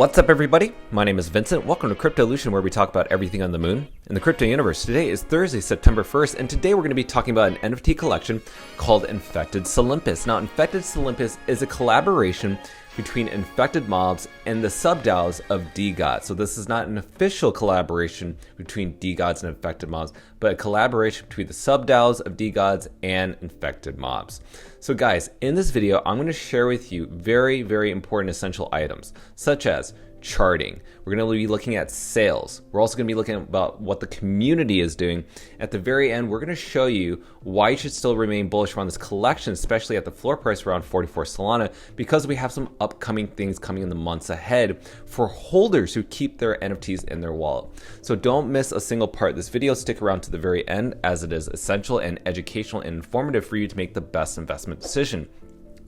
What's up, everybody? My name is Vincent. Welcome to Cryptolution, where we talk about everything on the moon in the crypto universe. Today is Thursday, September 1st, and today we're going to be talking about an NFT collection called Infected Solympus. Now, Infected Solympus is a collaboration between infected mobs and the SubDAO's of Degods. So this is not an official collaboration between Degods and infected mobs, but a collaboration between the SubDAO's of Degods and infected mobs. So guys, in this video, I'm going to share with you very, very important essential items, such as charting. We're going to be looking at sales. We're also going to be looking about what the community is doing. At the very end, we're going to show you why you should still remain bullish around this collection, especially at the floor price around 44 Solana, because we have some upcoming things coming in the months ahead for holders who keep their NFTs in their wallet. So don't miss a single part of this video. Stick around to the very end, as it is essential and educational and informative for you to make the best investment decision.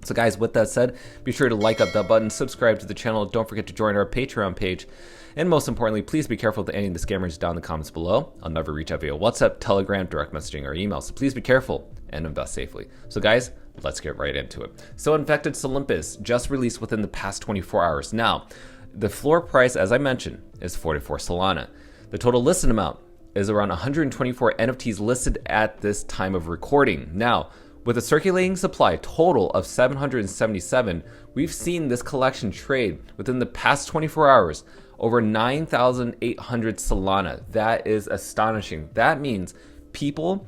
So guys, with that said, be sure to like up that button, subscribe to the channel, don't forget to join our Patreon page, and most importantly, please be careful with any of the scammers down in the comments below. I'll never reach out via WhatsApp, Telegram, direct messaging, or email, so please be careful and invest safely. So guys, let's get right into it. So Infected Solympus just released within the past 24 hours. Now, the floor price, as I mentioned, is 44 Solana. The total listed amount is around 124 NFTs listed at this time of recording. Now, with a circulating supply total of 777, we've seen this collection trade within the past 24 hours over 9,800 Solana. That is astonishing. That means people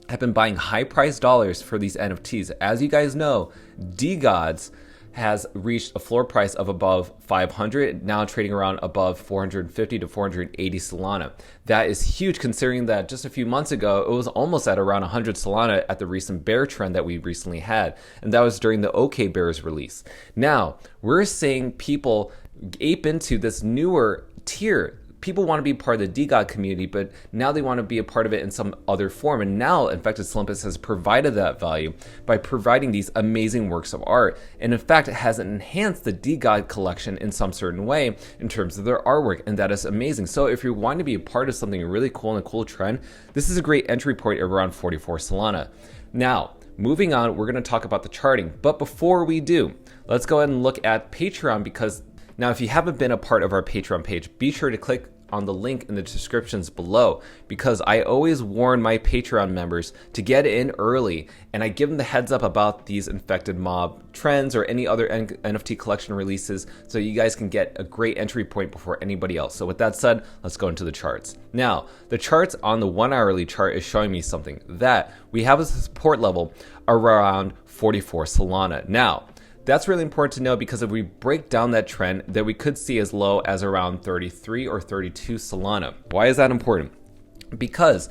have been buying high-priced dollars for these NFTs. As you guys know, Degods has reached a floor price of above 500, now trading around above 450 to 480 Solana. That is huge, considering that just a few months ago, it was almost at around 100 Solana at the recent bear trend that we recently had. And that was during the OK Bears release. Now, we're seeing people ape into this newer tier. People want to be part of the DeGod community, but now they want to be a part of it in some other form. And now Infected Solympus has provided that value by providing these amazing works of art. And in fact, it has enhanced the DeGod collection in some certain way in terms of their artwork. And that is amazing. So if you're wanting to be a part of something really cool and a cool trend, this is a great entry point around 44 Solana. Now, moving on, we're going to talk about the charting. But before we do, let's go ahead and look at Patreon, because now if you haven't been a part of our Patreon page, be sure to click on the link in the descriptions below, because I always warn my Patreon members to get in early, and I give them the heads up about these infected mob trends or any other NFT collection releases, so you guys can get a great entry point before anybody else. So with that said, let's go into the charts. Now, the charts on the 1 hourly chart is showing me something, that we have a support level around 44 Solana. Now, that's really important to know, because if we break down that trend, that we could see as low as around 33 or 32 Solana. Why is that important? Because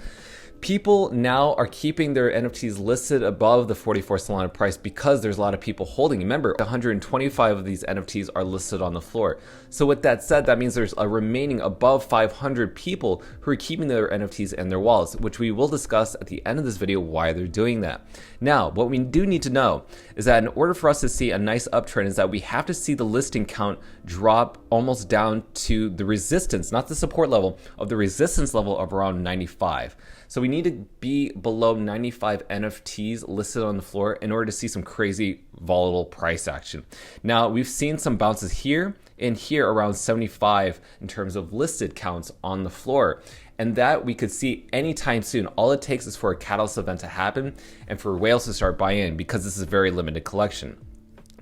people now are keeping their NFTs listed above the 44 Solana price, because there's a lot of people holding. Remember, 125 of these NFTs are listed on the floor. So with that said, that means there's a remaining above 500 people who are keeping their NFTs in their wallets, which we will discuss at the end of this video why they're doing that. Now, what we do need to know is that in order for us to see a nice uptrend, is that we have to see the listing count drop almost down to the resistance, not the support level, of the resistance level of around 95. So we need to be below 95 NFTs listed on the floor in order to see some crazy volatile price action. Now, we've seen some bounces here and here around 75 in terms of listed counts on the floor. And that we could see anytime soon. All it takes is for a catalyst event to happen and for whales to start buying in, because this is a very limited collection.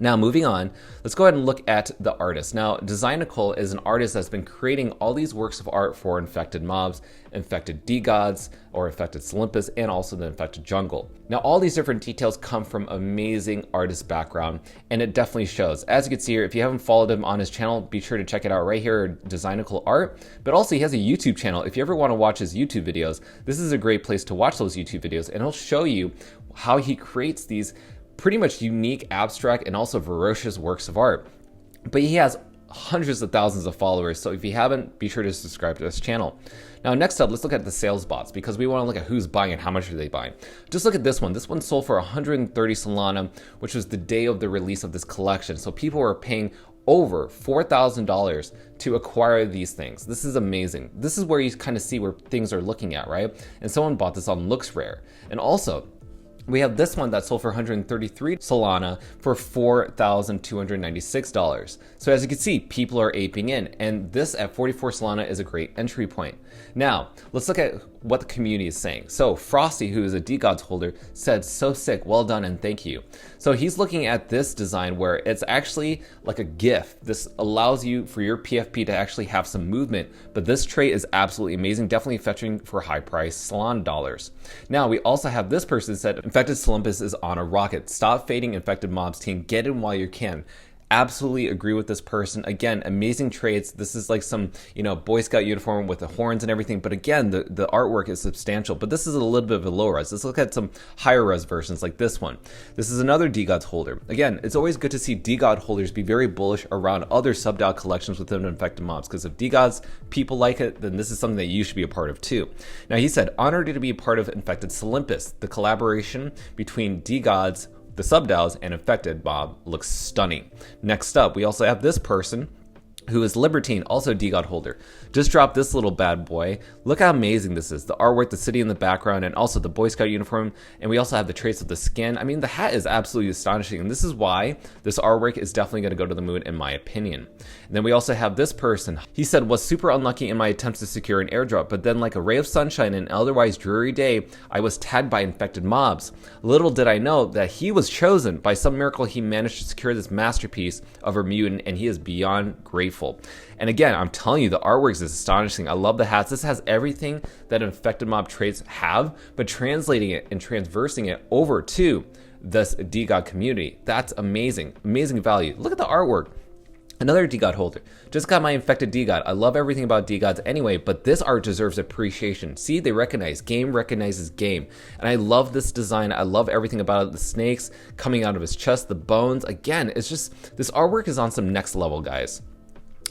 Now, moving on, let's go ahead and look at the artist. Now, Designical is an artist that's been creating all these works of art for infected mobs, infected Degods, or infected Solympus, and also the infected jungle. Now, all these different details come from amazing artist background, and it definitely shows. As you can see here, if you haven't followed him on his channel, be sure to check it out right here, Designical Art. But also, he has a YouTube channel. If you ever want to watch his YouTube videos, this is a great place to watch those YouTube videos, and he'll show you how he creates these pretty much unique, abstract, and also ferocious works of art. But he has hundreds of thousands of followers, so if you haven't, be sure to subscribe to this channel. Now, next up, let's look at the sales bots, because we want to look at who's buying and how much are they buying. Just look at this one. This one sold for 130 Solana, which was the day of the release of this collection. So people were paying over $4,000 to acquire these things. This is amazing. This is where you kind of see where things are looking at, right? And someone bought this on LooksRare. And also, We have this one that sold for 133 Solana for $4,296. So as you can see, people are aping in, and this at 44 Solana is a great entry point. Now, let's look at what the community is saying. So Frosty, who is a Degods holder, said, "So sick, well done, and thank you." So he's looking at this design where it's actually like a GIF. This allows you for your PFP to actually have some movement, but this trait is absolutely amazing, definitely fetching for high price Solana dollars. Now, we also have this person said, "Infected Solympus is on a rocket. Stop fading infected mobs, team. Get in while you can." Absolutely agree with this person. Again, amazing traits. This is like some, Boy Scout uniform with the horns and everything. But again, the artwork is substantial. But this is a little bit of a low res. Let's look at some higher res versions like this one. This is another Degods holder. Again, it's always good to see Degod holders be very bullish around other SubDAO collections within infected mobs. Because if Degods people like it, then this is something that you should be a part of too. Now he said, "Honored to be a part of Infected Solympus. The collaboration between Degods, the SubDAO's, and infected mob looks stunning." Next up, we also have this person who is Libertine, also Degod holder. Just dropped this little bad boy. Look how amazing this is. The artwork, the city in the background, and also the Boy Scout uniform. And we also have the traits of the skin. I mean, the hat is absolutely astonishing. And this is why this artwork is definitely going to go to the moon, in my opinion. And then we also have this person. He said, "Was super unlucky in my attempts to secure an airdrop, but then like a ray of sunshine in an otherwise dreary day, I was tagged by infected mobs. Little did I know that he was chosen. By some miracle, he managed to secure this masterpiece of a mutant, and he is beyond grateful." And again, I'm telling you, the artwork is astonishing. I love the hats. This has everything that infected mob traits have, but translating it and transversing it over to this Degod community. That's amazing. Amazing value. Look at the artwork. Another Degod holder. Just got my infected Degod. I love everything about Degods anyway, but this art deserves appreciation. See, they recognize. Game recognizes game. And I love this design. I love everything about it. The snakes coming out of his chest, the bones. Again, it's just, this artwork is on some next level, guys.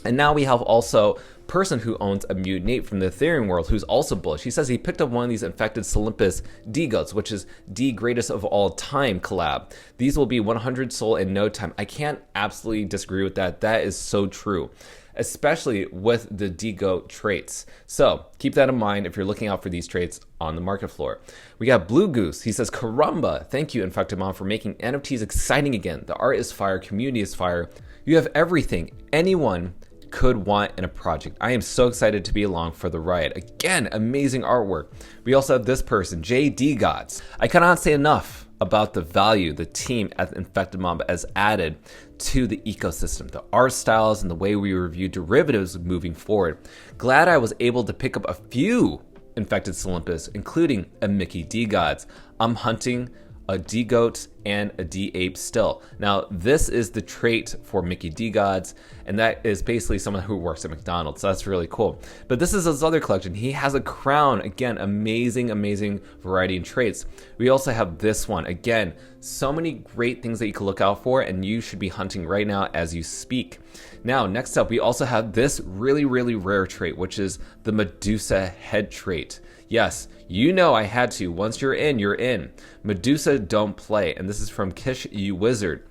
And now we have also person who owns a mutant ape from the Ethereum world who's also bullish. He says he picked up one of these infected Solympus Degods, which is the greatest of all time collab. These will be 100 soul in no time. I can't absolutely disagree with that. That is so true, especially with the Degod traits. So keep that in mind if you're looking out for these traits on the market floor. We got Blue Goose. He says, "Caramba, thank you, Infected Mom, for making NFTs exciting again. The art is fire, community is fire. You have everything anyone could want in a project. I am so excited to be along for the ride." Again, amazing artwork. We also have this person, J Degods. I cannot say enough about the value the team at Infected Mob has added to the ecosystem, the art styles, and the way we review derivatives moving forward. Glad I was able to pick up a few infected Solympus, including a Mickey Degods. I'm hunting a D-Goat and a D-Ape still. Now, this is the trait for Mickey Degods, and that is basically someone who works at McDonald's, so that's really cool. But this is his other collection. He has a crown. Again, amazing, amazing variety in traits. We also have this one. Again, so many great things that you can look out for, and you should be hunting right now as you speak. Now, next up, we also have this really, really rare trait, which is the Medusa head trait. Yes, you know I had to. Once you're in, you're in. Medusa don't play. And this is from Kish You Wizard.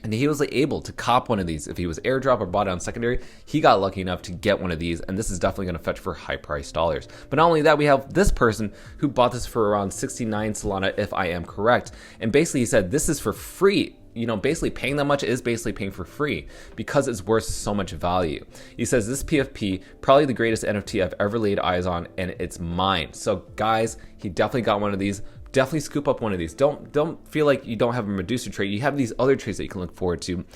And he was able to cop one of these. If he was airdrop or bought it on secondary, he got lucky enough to get one of these. And this is definitely going to fetch for high price dollars. But not only that, we have this person who bought this for around 69 Solana, if I am correct. And basically he said, this is for free. Basically paying that much is basically paying for free because it's worth so much value. He says, this PFP, probably the greatest NFT I've ever laid eyes on, and it's mine. So guys, he definitely got one of these. Definitely scoop up one of these. Don't feel like you don't have a Medusa trait. You have these other traits that you can look forward to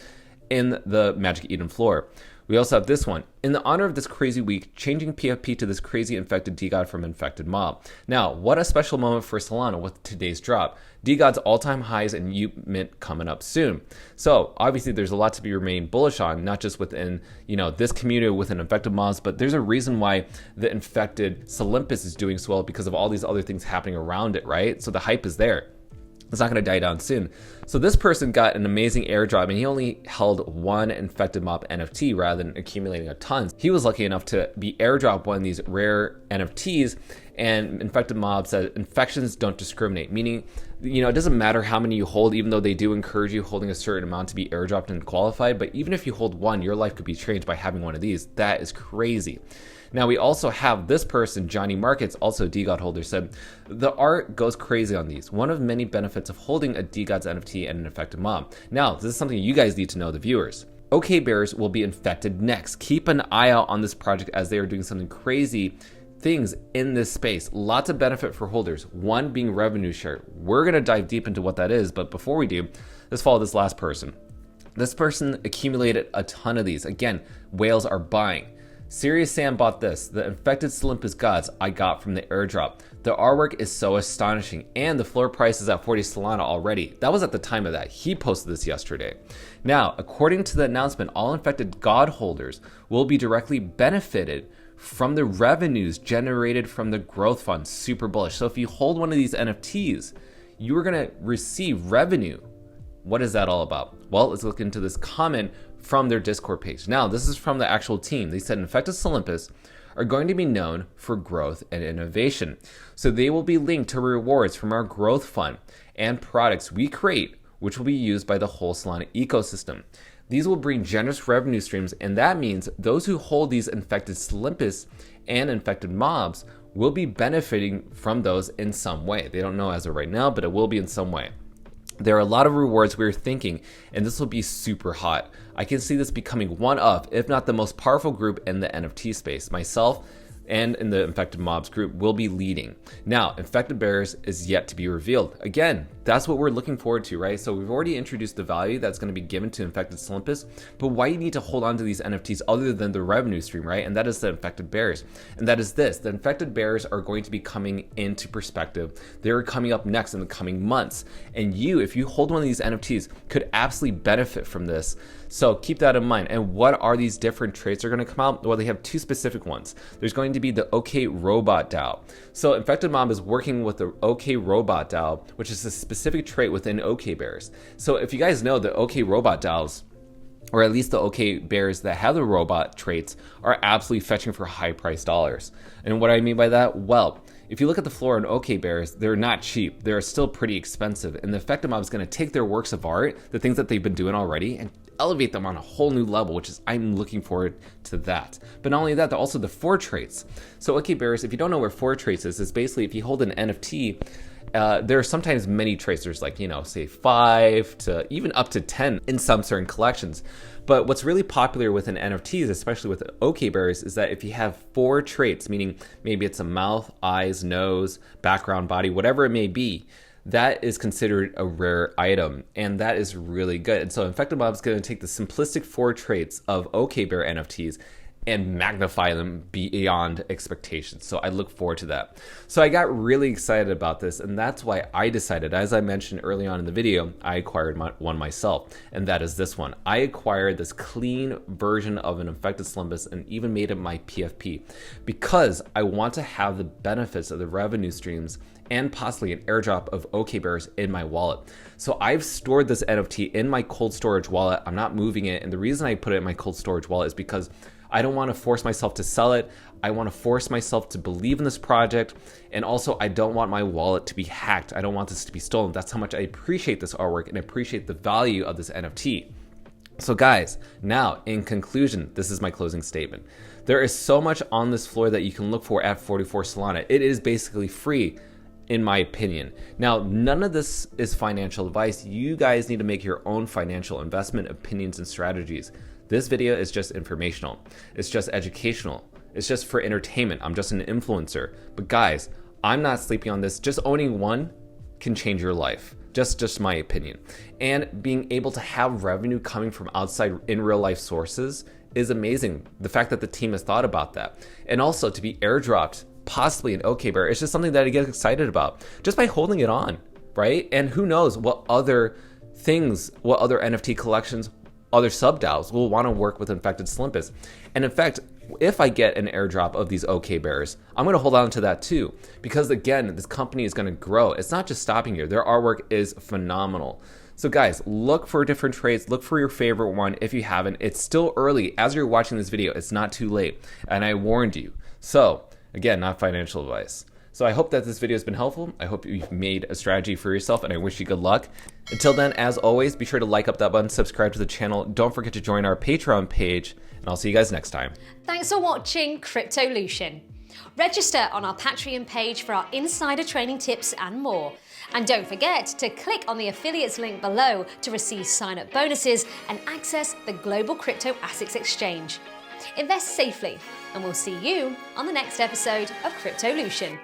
in the Magic Eden floor. We also have this one. In the honor of this crazy week, changing PFP to this crazy infected Degod from infected mob. Now, what a special moment for Solana with today's drop. Degod's all-time highs and mint coming up soon. So obviously there's a lot to be remain bullish on, not just within, this community within infected mobs, but there's a reason why the infected Solympus is doing so well because of all these other things happening around it, right? So the hype is there. It's not going to die down soon. So this person got an amazing airdrop, and he only held one infected mob NFT rather than accumulating a ton. He was lucky enough to be airdropped one of these rare NFTs, and infected mob said infections don't discriminate, meaning it doesn't matter how many you hold, even though they do encourage you holding a certain amount to be airdropped and qualified. But even if you hold one, your life could be changed by having one of these. That is crazy. Now we also have this person, Johnny Markets, also a DeGod holder, said, the art goes crazy on these. One of many benefits of holding a DeGods NFT and an infected mob. Now, this is something you guys need to know, the viewers. OK Bears will be infected next. Keep an eye out on this project as they are doing something crazy things in this space. Lots of benefit for holders. One being revenue share. We're going to dive deep into what that is, but before we do, let's follow this last person. This person accumulated a ton of these. Again, whales are buying. Serious Sam bought this. The infected Solympus gods I got from the airdrop. The artwork is so astonishing, and the floor price is at 40 Solana already. That was at the time of that. He posted this yesterday. Now, according to the announcement, all infected god holders will be directly benefited from the revenues generated from the growth fund. Super bullish. So if you hold one of these NFTs, you are going to receive revenue. What is that all about? Well, let's look into this comment from their Discord page. Now, this is from the actual team. They said infected Solympus are going to be known for growth and innovation. So they will be linked to rewards from our growth fund and products we create, which will be used by the whole Solana ecosystem. These will bring generous revenue streams, and that means those who hold these infected Solympus and infected mobs will be benefiting from those in some way. They don't know as of right now, but it will be in some way. There are a lot of rewards we're thinking, and this will be super hot. I can see this becoming one of, if not the most powerful group in the NFT space. Myself and in the infected mobs group will be leading. Now, infected bears is yet to be revealed. Again, that's what we're looking forward to, right? So we've already introduced the value that's going to be given to infected Solympus, but why you need to hold on to these NFTs other than the revenue stream, right? And that is the infected bears. And that is this, the infected bears are going to be coming into perspective. They're coming up next in the coming months. And you, if you hold one of these NFTs, could absolutely benefit from this. So keep that in mind. And what are these different traits that are going to come out? Well, they have two specific ones. There's going to be the OK Robot DAO. So Infected Mob is working with the OK Robot DAO, which is a specific trait within OK Bears. So if you guys know, the OK Robot DAOs, or at least the OK Bears that have the robot traits, are absolutely fetching for high price dollars. And what I mean by that? Well, if you look at the floor in OK Bears, they're not cheap. They're still pretty expensive. And the Infected Mob is going to take their works of art, the things that they've been doing already, and elevate them on a whole new level, which is, I'm looking forward to that. But not only that, they're also the 4 traits. So OK Bears, if you don't know where 4 traits is basically if you hold an NFT, there are sometimes many traits. There's like, say 5 to even up to 10 in some certain collections. But what's really popular within NFTs, especially with OK Bears, is that if you have 4 traits, meaning maybe it's a mouth, eyes, nose, background, body, whatever it may be, that is considered a rare item, and that is really good. And so Infected Mob is going to take the simplistic 4 traits of OK Bear NFTs and magnify them beyond expectations. So I look forward to that. So I got really excited about this, and that's why I decided, as I mentioned early on in the video, I acquired one myself, and that is this one. I acquired this clean version of an infected Solympus and even made it my PFP because I want to have the benefits of the revenue streams and possibly an airdrop of OK Bears in my wallet. So I've stored this NFT in my cold storage wallet. I'm not moving it, and the reason I put it in my cold storage wallet is because I don't want to force myself to sell it. I want to force myself to believe in this project. And also, I don't want my wallet to be hacked. I don't want this to be stolen. That's how much I appreciate this artwork and appreciate the value of this NFT. So guys, now in conclusion, this is my closing statement. There is so much on this floor that you can look for at 44 Solana. It is basically free, in my opinion. Now, none of this is financial advice. You guys need to make your own financial investment opinions and strategies. This video is just informational. It's just educational. It's just for entertainment. I'm just an influencer. But guys, I'm not sleeping on this. Just owning one can change your life. Just my opinion. And being able to have revenue coming from outside in real life sources is amazing. The fact that the team has thought about that. And also to be airdropped, possibly an OK Bear, it's just something that I get excited about just by holding it on, right? And who knows what other things, what other NFT collections, other SubDAOs will want to work with infected Solympus. And in fact, if I get an airdrop of these OK Bears, I'm going to hold on to that too. Because again, this company is going to grow. It's not just stopping here. Their artwork is phenomenal. So guys, look for different traits. Look for your favorite one if you haven't. It's still early. As you're watching this video, it's not too late. And I warned you. So again, not financial advice. So I hope that this video has been helpful. I hope you've made a strategy for yourself, and I wish you good luck. Until then, as always, be sure to like up that button, subscribe to the channel. Don't forget to join our Patreon page, and I'll see you guys next time. Thanks for watching Cryptolution. Register on our Patreon page for our insider training tips and more. And don't forget to click on the affiliates link below to receive sign-up bonuses and access the Global Crypto Assets Exchange. Invest safely, and we'll see you on the next episode of Cryptolution.